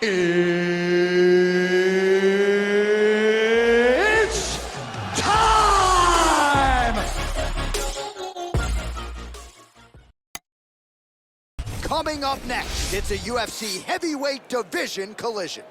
It's time! Coming up next, it's a UFC heavyweight division collision.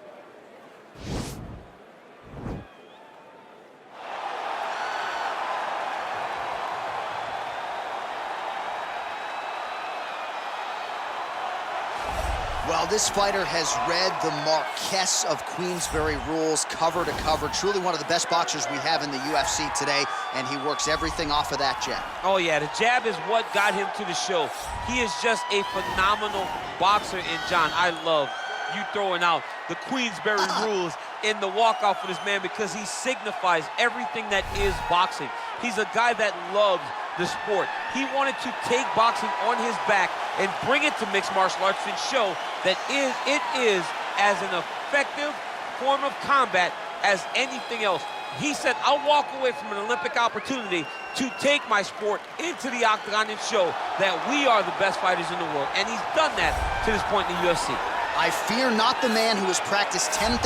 Well, this fighter has read the Marquess of Queensberry rules cover to cover. Truly one of the best boxers we have in the UFC today, and he works everything off of that jab. Oh, yeah, the jab is what got him to the show. He is just a phenomenal boxer, and John, I love you throwing out the Queensberry rules in the walkout for this man because he signifies everything that is boxing. He's a guy that loves the sport. He wanted to take boxing on his back and bring it to mixed martial arts and show that it is as an effective form of combat as anything else. He said, I'll walk away from an Olympic opportunity to take my sport into the octagon and show that we are the best fighters in the world. And he's done that to this point in the UFC. I fear not the man who has practiced 10,000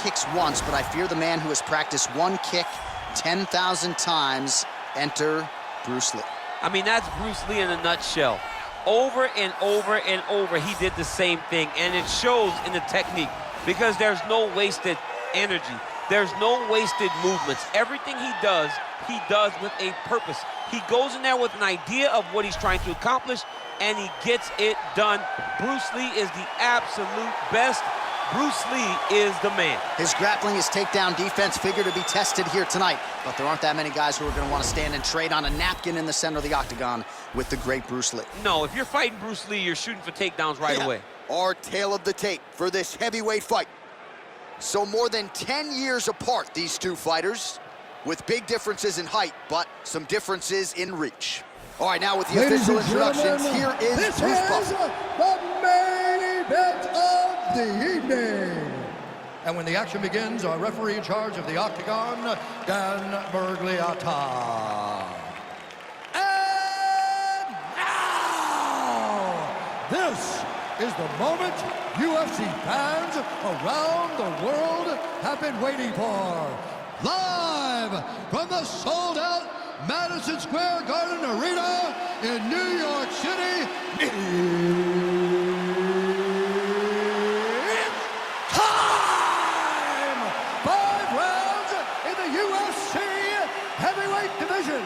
kicks once, but I fear the man who has practiced one kick 10,000 times. Enter Bruce Lee. I mean, that's Bruce Lee in a nutshell. Over and over and over, he did the same thing, and it shows in the technique because there's no wasted energy. There's no wasted movements. Everything he does with a purpose. He goes in there with an idea of what he's trying to accomplish, and he gets it done. Bruce Lee is the absolute best. Bruce Lee is the man. His grappling, his takedown defense figure to be tested here tonight, but there aren't that many guys who are going to want to stand and trade on a napkin in the center of the octagon with the great Bruce Lee. No, if you're fighting Bruce Lee, you're shooting for takedowns right away. Our tale of the tape for this heavyweight fight. So more than 10 years apart, these two fighters, with big differences in height, but some differences in reach. All right, now with the official introductions, here is Bruce Buffer. The main event of the evening. And when the action begins, our referee in charge of the octagon, Dan Bergliata. And now, this is the moment UFC fans around the world have been waiting for. Live from the sold-out Madison Square Garden Arena in New York City, it's time! 5 rounds in the UFC heavyweight division.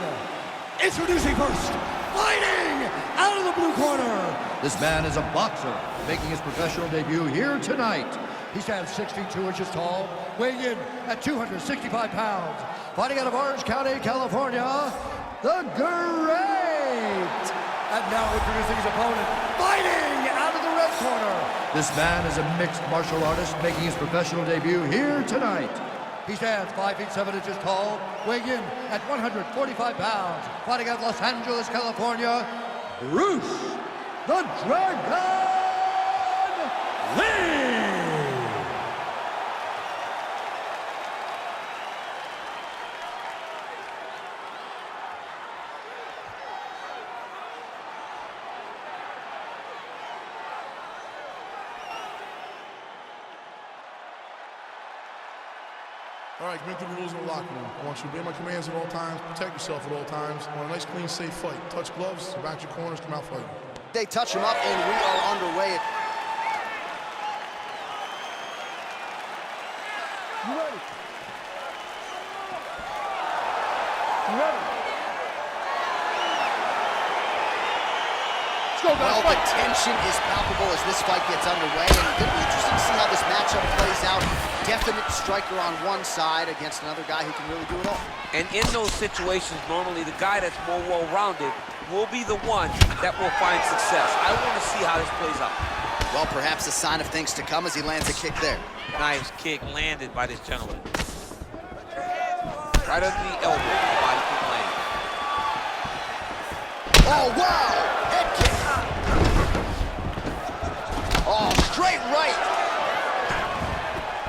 Introducing first, fighting out of the blue corner. This man is a boxer, making his professional debut here tonight. He stands 62 inches tall, weighing in at 265 pounds. Fighting out of Orange County, California, the Great! And now introducing his opponent, fighting out of the red corner. This man is a mixed martial artist, making his professional debut here tonight. He stands 5 feet 7 inches tall, weighing in at 145 pounds. Fighting out of Los Angeles, California, Bruce the Dragon Lee! All right, commit to the rules in the locker room. I want you to obey my commands at all times, protect yourself at all times. I want a nice, clean, safe fight. Touch gloves, back your corners, come out fighting. They touch him up, and we are underway. You ready? You ready? Let's go, guys. Well, the tension is palpable as this fight gets underway, and it'll be interesting to see how this matchup plays out. Definite striker on one side against another guy who can really do it all. And in those situations, normally the guy that's more well-rounded will be the one that will find success. I want to see how this plays out. Well, perhaps a sign of things to come as he lands a kick there. Nice kick landed by this gentleman. Right under the elbow, the body kick landed. Oh, wow! Head kick. Oh, straight right.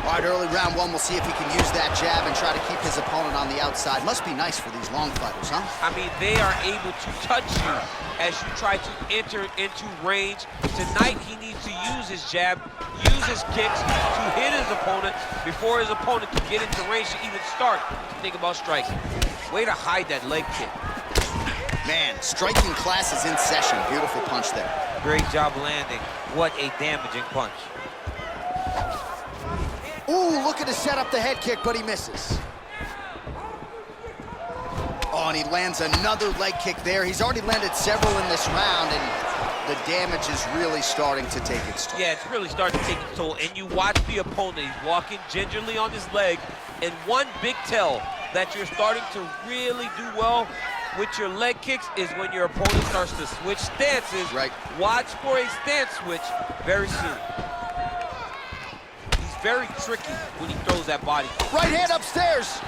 All right, early round one, we'll see if he can use that jab and try to keep his opponent on the outside. Must be nice for these long fighters, huh? I mean, they are able to touch you as you try to enter into range. Tonight, he needs to use his jab use his kicks to hit his opponent before his opponent can get into range to even start to think about striking. Way to hide that leg kick. Man, striking class is in session. Beautiful punch there. Great job landing. What a damaging punch. Ooh, looking to set up the head kick, but he misses. Oh, and he lands another leg kick there. He's already landed several in this round, and the damage is really starting to take its toll. Yeah, it's really starting to take its toll. And you watch the opponent. He's walking gingerly on his leg. And one big tell that you're starting to really do well with your leg kicks is when your opponent starts to switch stances. Right. Watch for a stance switch very soon. He's very tricky when he throws that body. Right hand upstairs.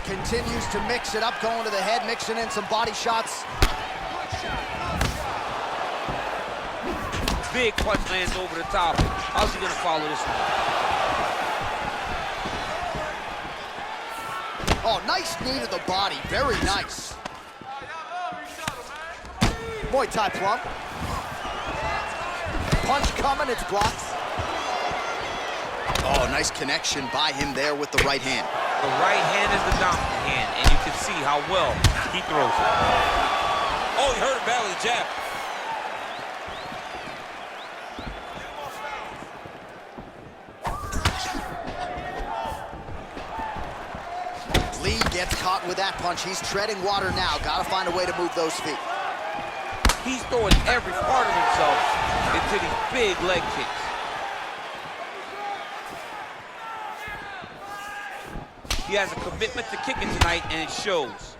Continues to mix it up, going to the head, mixing in some body shots. Big punch lands over the top. How's he gonna follow this one? Oh, nice knee to the body, very nice. Muay Thai plump. Punch coming, it's blocked. Oh, nice connection by him there with the right hand. The right hand is the dominant hand, and you can see how well he throws it. Oh, he hurt him bad with a jab. Lee gets caught with that punch. He's treading water now. Gotta find a way to move those feet. He's throwing every part of himself into these big leg kicks. He has a commitment to kicking tonight, and it shows.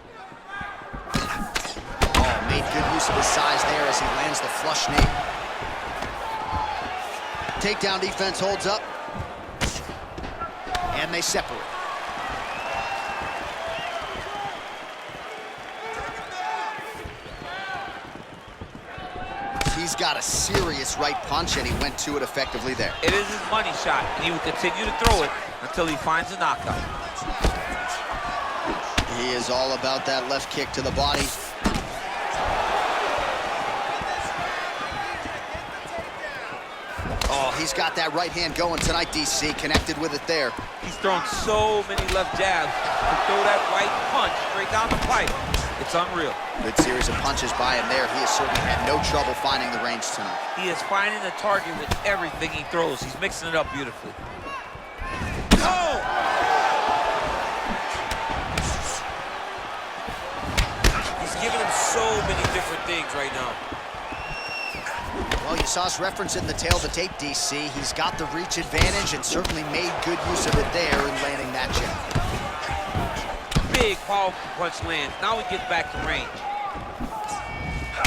Oh, made good use of his size there as he lands the flush knee. Takedown defense holds up. And they separate. He's got a serious right punch, and he went to it effectively there. It is his money shot, and he will continue to throw it until he finds a knockout. He is all about that left kick to the body. Oh, he's got that right hand going tonight, DC. Connected with it there. He's thrown so many left jabs to throw that right punch straight down the pipe. It's unreal. Good series of punches by him there. He has certainly had no trouble finding the range tonight. He is finding the target with everything he throws. He's mixing it up beautifully. Oh! He's giving him so many different things right now. Well, you saw us reference in the tail of the tape, DC. He's got the reach advantage and certainly made good use of it there in landing that jab. Big, powerful punch lands. Now he gets back to range.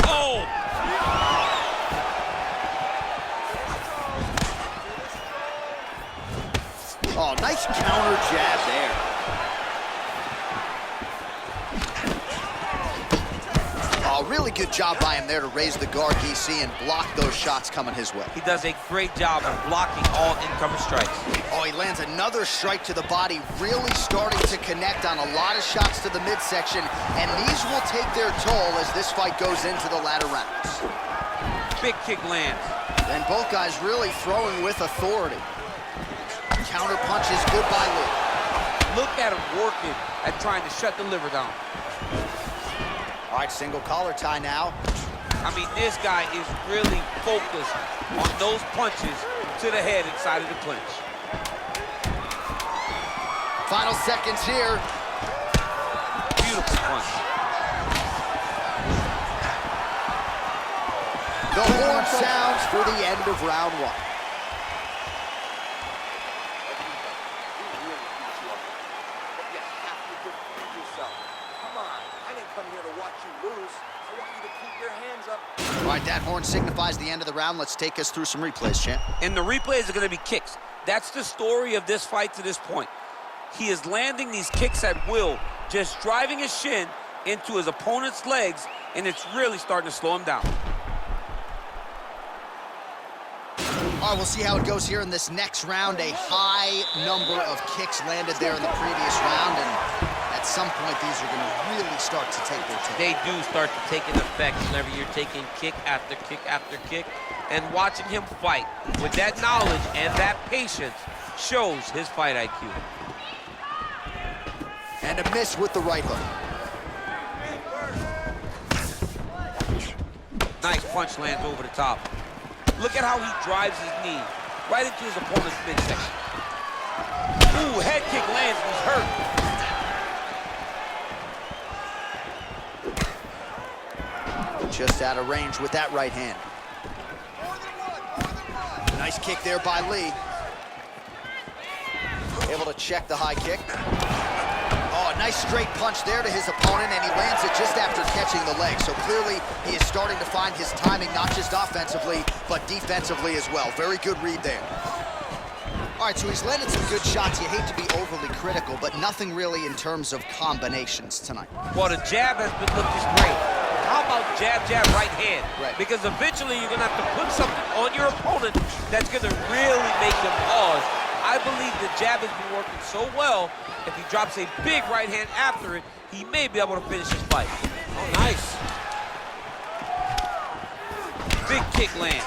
Oh! Oh, nice counter jab there. Oh, really good job by him there to raise the guard, DC, and block those shots coming his way. He does a great job of blocking all incoming strikes. Oh, he lands another strike to the body, really starting to connect on a lot of shots to the midsection, and these will take their toll as this fight goes into the latter rounds. Big kick lands. And both guys really throwing with authority. Counter punch is good by Lee. Look at him working at trying to shut the liver down. All right, single collar tie now. I mean, this guy is really focused on those punches to the head inside of the clinch. Final seconds here. Beautiful punch. The horn sounds for the end of round one. All right, that horn signifies the end of the round. Let's take us through some replays, champ. And the replays are going to be kicks. That's the story of this fight to this point. He is landing these kicks at will, just driving his shin into his opponent's legs, and it's really starting to slow him down. All right, we'll see how it goes here in this next round. A high number of kicks landed there in the previous round, and at some point, these are going to really start to take their toll. They do start to take an effect whenever you're taking kick after kick after kick. And watching him fight with that knowledge and that patience shows his fight IQ. And a miss with the right hook. Nice punch lands over the top. Look at how he drives his knee right into his opponent's midsection. Ooh, head kick lands, he's hurt. Just out of range with that right hand. Nice kick there by Lee. Able to check the high kick. Oh, a nice straight punch there to his opponent, and he lands it just after catching the leg. So clearly, he is starting to find his timing, not just offensively, but defensively as well. Very good read there. All right, so he's landed some good shots. You hate to be overly critical, but nothing really in terms of combinations tonight. Well, the jab has been looking great. How about jab, jab, right hand? Right. Because eventually you're going to have to put something on your opponent that's going to really make them pause. I believe the jab has been working so well, if he drops a big right hand after it, he may be able to finish his fight. Oh, nice. Big kick lands.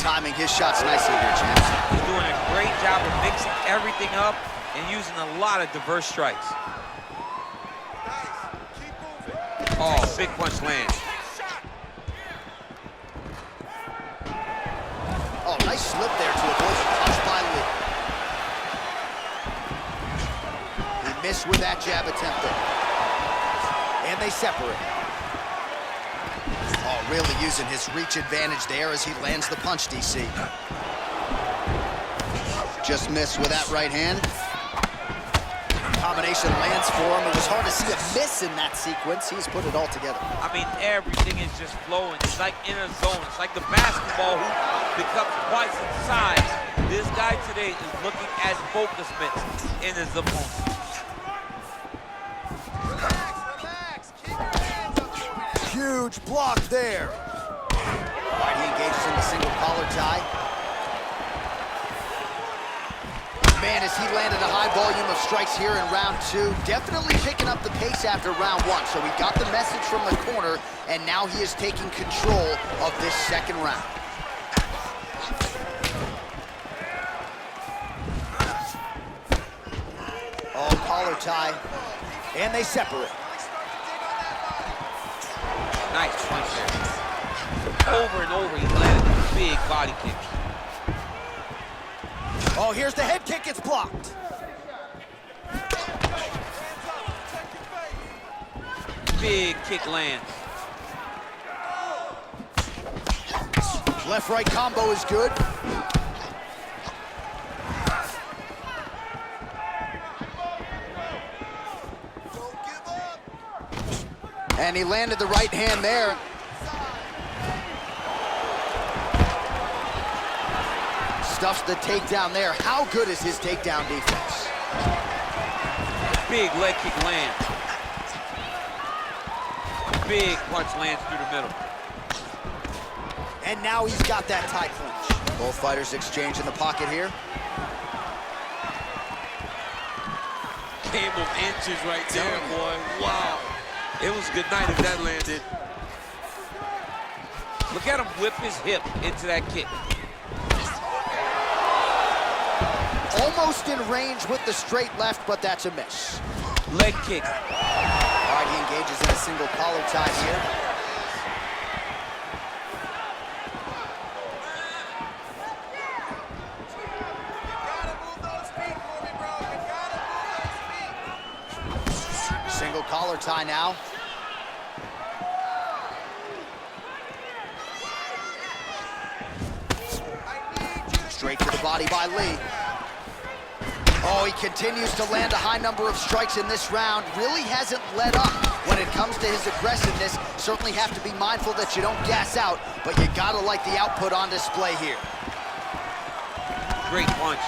Timing his shots nicely here, champs. He's doing a great job of mixing everything up and using a lot of diverse strikes. Oh, big punch lands. Oh, nice slip there to avoid the punch by Lee. He missed with that jab attempt there. And they separate. Oh, really using his reach advantage there as he lands the punch, DC. Just missed with that right hand. Combination lands for him. It was hard to see a miss in that sequence. He's put it all together. I mean, everything is just flowing. It's like in a zone. It's like the basketball hoop becomes twice its size. This guy today is looking at focus mitts in his opponent. Huge block there. All right, he engages in the single collar tie. Man, as he landed a high volume of strikes here in round two, definitely picking up the pace after round one. So he got the message from the corner, and now he is taking control of this second round. Oh, collar tie, and they separate. Nice punch there. Over and over, he landed big body kicks. Oh, here's the head kick, it's blocked. Big kick lands. Left-right combo is good. And he landed the right hand there. Stuffs the takedown there. How good is his takedown defense? Big leg kick lands. Big punch lands through the middle. And now he's got that tie clinch. Both fighters exchange in the pocket here. Game of inches right there, boy. Wow. It was a good night if that landed. Look at him whip his hip into that kick. Almost in range with the straight left, but that's a miss. Leg kick. All right, he engages in a single collar tie here. Single collar tie now. Straight to the body by Lee. Oh, he continues to land a high number of strikes in this round. Really hasn't let up when it comes to his aggressiveness. Certainly have to be mindful that you don't gas out, but you gotta like the output on display here. Great punch.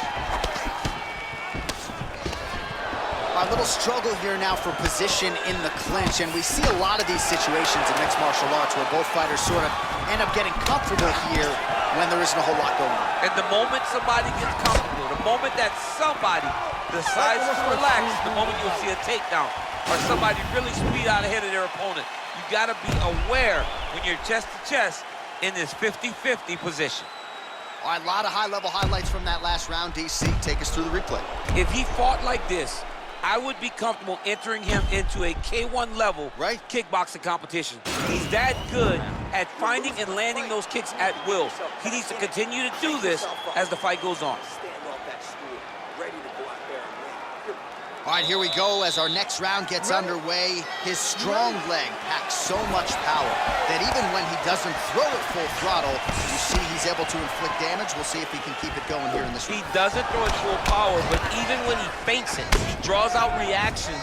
A little struggle here now for position in the clinch, and we see a lot of these situations in mixed martial arts where both fighters sort of end up getting comfortable here when there isn't a whole lot going on. And the moment somebody gets comfortable, the moment that somebody decides to relax, the moment you'll see a takedown or somebody really speed out ahead of their opponent. You gotta be aware when you're chest to chest in this 50-50 position. All right, a lot of high-level highlights from that last round. DC, take us through the replay. If he fought like this, I would be comfortable entering him into a K1 level kickboxing competition. He's that good at finding and landing those kicks at will. He needs to continue to do this as the fight goes on. All right, here we go as our next round gets underway. His strong leg packs so much power that even when he doesn't throw it full throttle, you see he's able to inflict damage. We'll see if he can keep it going here in this round. He doesn't throw it full power, but even when he feints it, he draws out reactions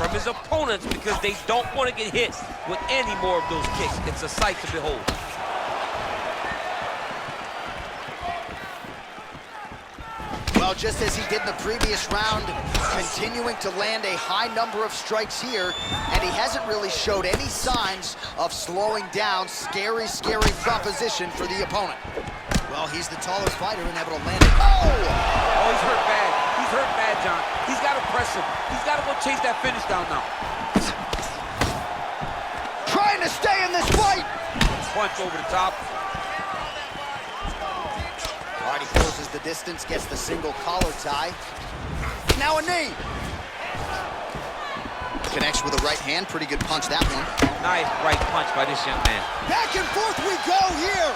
from his opponents because they don't want to get hit with any more of those kicks. It's a sight to behold. Well, just as he did in the previous round, continuing to land a high number of strikes here, and he hasn't really showed any signs of slowing down. Scary, scary proposition for the opponent. Well, he's the taller fighter and able to land it. Oh! Oh, he's hurt bad. He's hurt bad, John. He's got to press him. He's got to go chase that finish down now. Trying to stay in this fight. Punch over the top. All right, he closes the distance, gets the single collar tie. Now a knee. Connects with a right hand. Pretty good punch, that one. Nice right punch by this young man. Back and forth we go here.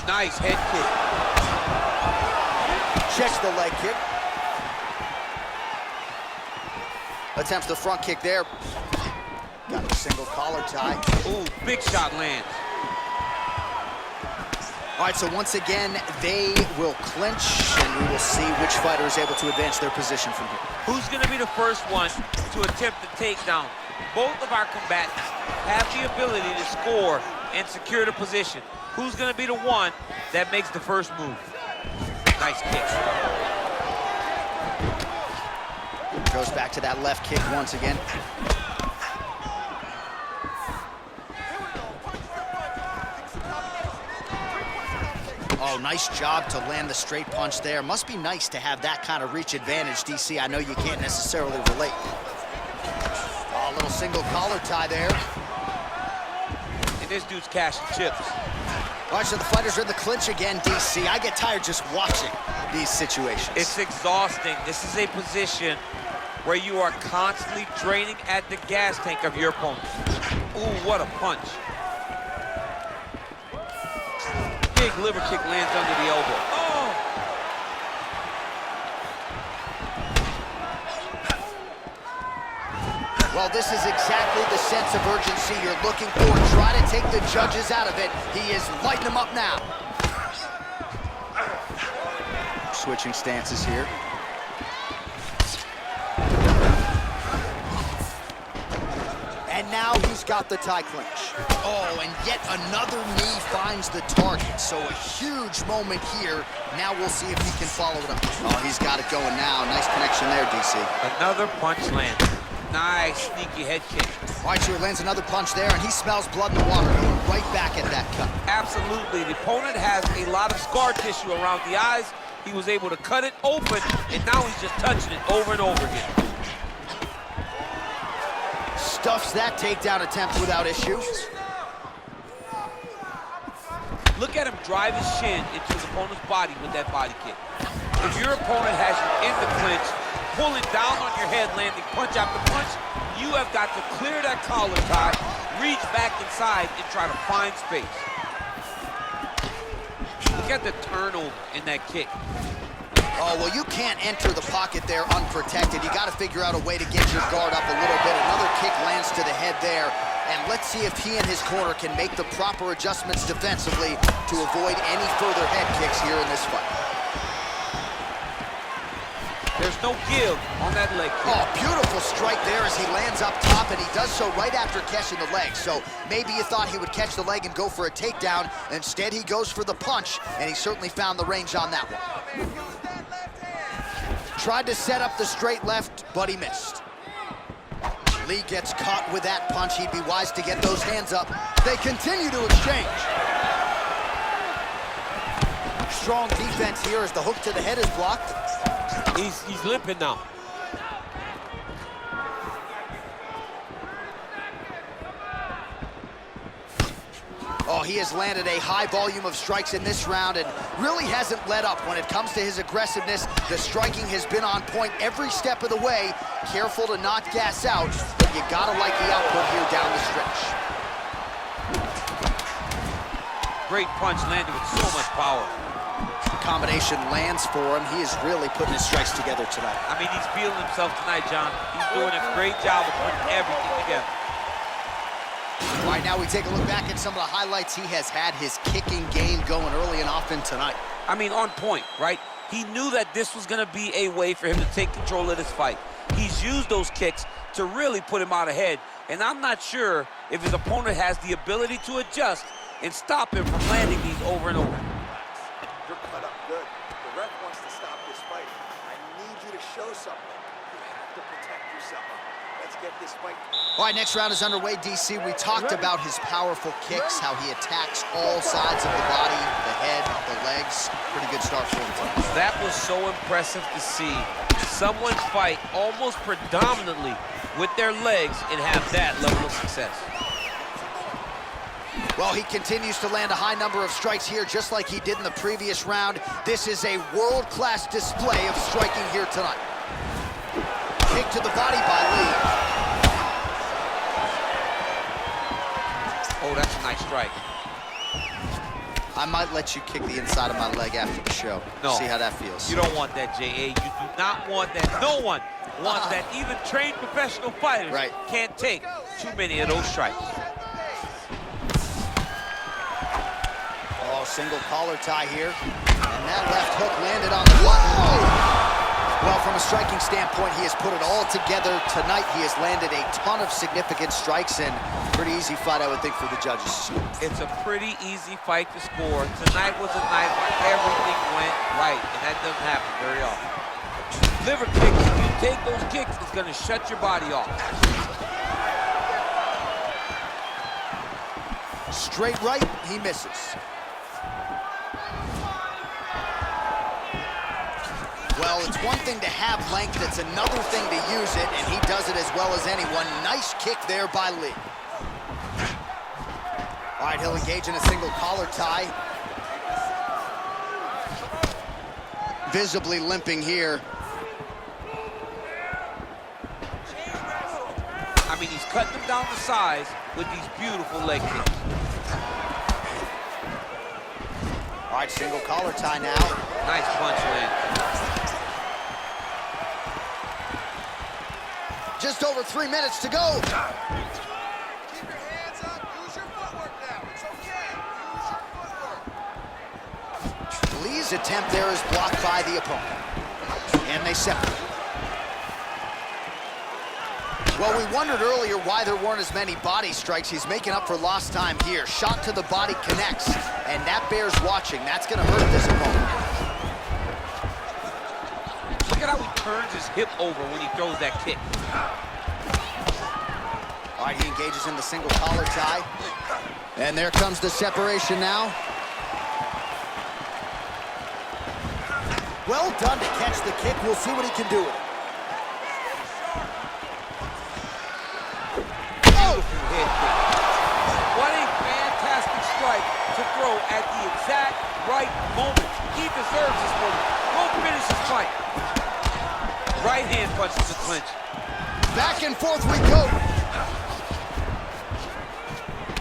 Nice head kick. Checks the leg kick. Attempts the front kick there. Got a single collar tie. Ooh, big shot lands. All right, so once again, they will clinch, and we will see which fighter is able to advance their position from here. Who's going to be the first one to attempt the takedown? Both of our combatants have the ability to score and secure the position. Who's going to be the one that makes the first move? Nice kick. Goes back to that left kick once again. Oh, nice job to land the straight punch there. Must be nice to have that kind of reach advantage, DC. I know you can't necessarily relate. Oh, a little single collar tie there. And this dude's cashing chips. All right, so the fighters are in the clinch again, DC. I get tired just watching these situations. It's exhausting. This is a position where you are constantly draining at the gas tank of your opponent. Ooh, what a punch. Big liver kick lands under the elbow. Oh! Well, this is exactly the sense of urgency you're looking for. Try to take the judges out of it. He is lighting them up now. Switching stances here. And now he's got the tie clinch. Oh, and yet another knee finds the target. So a huge moment here. Now we'll see if he can follow it up. Oh, he's got it going now. Nice connection there, DC. Another punch lands. Nice sneaky head kick. All right, so he lands another punch there, and he smells blood in the water, going right back at that cut. Absolutely. The opponent has a lot of scar tissue around the eyes. He was able to cut it open, and now he's just touching it over and over again. Stuffs that takedown attempt without issue. Look at him drive his shin into his opponent's body with that body kick. If your opponent has you in the clinch, pulling down on your head, landing punch after punch, you have got to clear that collar tie, reach back inside, and try to find space. Look at the turnover in that kick. Oh, well, you can't enter the pocket there unprotected. You got to figure out a way to get your guard up a little bit. Another kick lands to the head there. And let's see if he and his corner can make the proper adjustments defensively to avoid any further head kicks here in this fight. There's no give on that leg kick. Oh, beautiful strike there as he lands up top, and he does so right after catching the leg. So maybe you thought he would catch the leg and go for a takedown. Instead, he goes for the punch, and he certainly found the range on that one. Tried to set up the straight left, but he missed. Lee gets caught with that punch. He'd be wise to get those hands up. They continue to exchange. Strong defense here as the hook to the head is blocked. He's limping now. he has landed a high volume of strikes in this round and really hasn't let up. When it comes to his aggressiveness, the striking has been on point every step of the way. Careful to not gas out, but you gotta like the output here down the stretch. Great punch landed with so much power. The combination lands for him. He is really putting his strikes together tonight. I mean, he's feeling himself tonight, John. He's doing a great job of putting everything together. All right, now we take a look back at some of the highlights. He has had his kicking game going early and often tonight. I mean, on point, right? He knew that this was going to be a way for him to take control of this fight. He's used those kicks to really put him out ahead, and I'm not sure if his opponent has the ability to adjust and stop him from landing these over and over. You're cut up good. The ref wants to stop this fight. I need you to show something. You have to protect yourself. Let's get this fight. All right, next round is underway, DC. We talked about his powerful kicks, how he attacks all sides of the body, the head, the legs. Pretty good start for him tonight. That was so impressive to see someone fight almost predominantly with their legs and have that level of success. Well, he continues to land a high number of strikes here, just like he did in the previous round. This is a world-class display of striking here tonight. Kick to the body by Lee. Oh, that's a nice strike. I might let you kick the inside of my leg after the show. No. See how that feels. You don't want that, J.A. You do not want that. No one wants that. Even trained professional fighters can't take too many of those strikes. Oh, single collar tie here. And that left hook landed on the button. Well, from a striking standpoint, he has put it all together. Tonight, he has landed a ton of significant strikes, and pretty easy fight, I would think, for the judges. It's a pretty easy fight to score. Tonight was a night where everything went right, and that doesn't happen very often. Liver kicks, if you take those kicks, it's going to shut your body off. Straight right, he misses. Well, it's one thing to have length, it's another thing to use it, and he does it as well as anyone. Nice kick there by Lee. All right, he'll engage in a single collar tie. Visibly limping here. I mean, he's cutting them down to size with these beautiful leg kicks. All right, single collar tie now. Nice punch land. Just over 3 minutes to go. Keep your hands up. Use your footwork now. It's okay. Use your footwork. Lee's attempt there is blocked by the opponent. And they separate. Well, we wondered earlier why there weren't as many body strikes. He's making up for lost time here. Shot to the body connects, and that bears watching. That's going to hurt this opponent. Look at how he turns his hip over when he throws that kick. All right, he engages in the single collar tie. And there comes the separation now. Well done to catch the kick. We'll see what he can do with it. Beautiful head kick. What a fantastic strike to throw at the exact right moment. He deserves this moment. Go finish his fight. Right hand punches the clinch. Back and forth we go.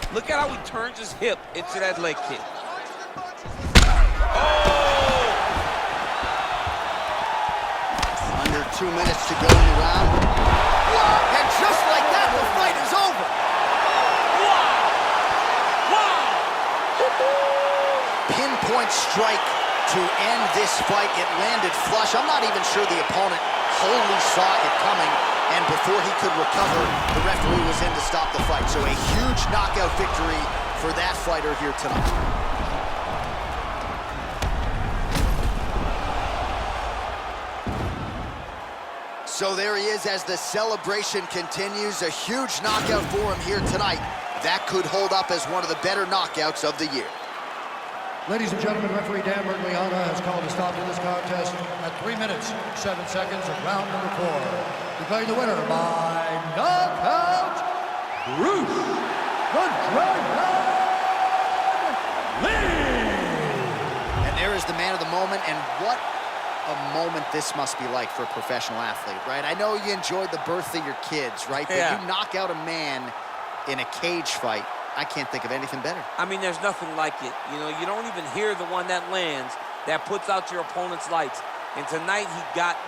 Look at how he turns his hip into that leg kick. Oh! Under 2 minutes to go in the round. And just like that, the fight is over. Wow! Wow! Pinpoint strike to end this fight. It landed flush. I'm not even sure the opponent wholly saw it coming, and before he could recover, the referee was in to stop the fight. So a huge knockout victory for that fighter here tonight. So there he is as the celebration continues. A huge knockout for him here tonight. That could hold up as one of the better knockouts of the year. Ladies and gentlemen, referee Dan Mergliana has called a stop to this contest at 3 minutes, 7 seconds of round number 4. Declaring the winner by knockout, Bruce the Dragon And there is the man of the moment, and what a moment this must be like for a professional athlete, right? I know you enjoyed the birth of your kids, right? But Yeah. you knock out a man in a cage fight, I can't think of anything better. I mean, there's nothing like it. You know, you don't even hear the one that lands that puts out your opponent's lights. And tonight he got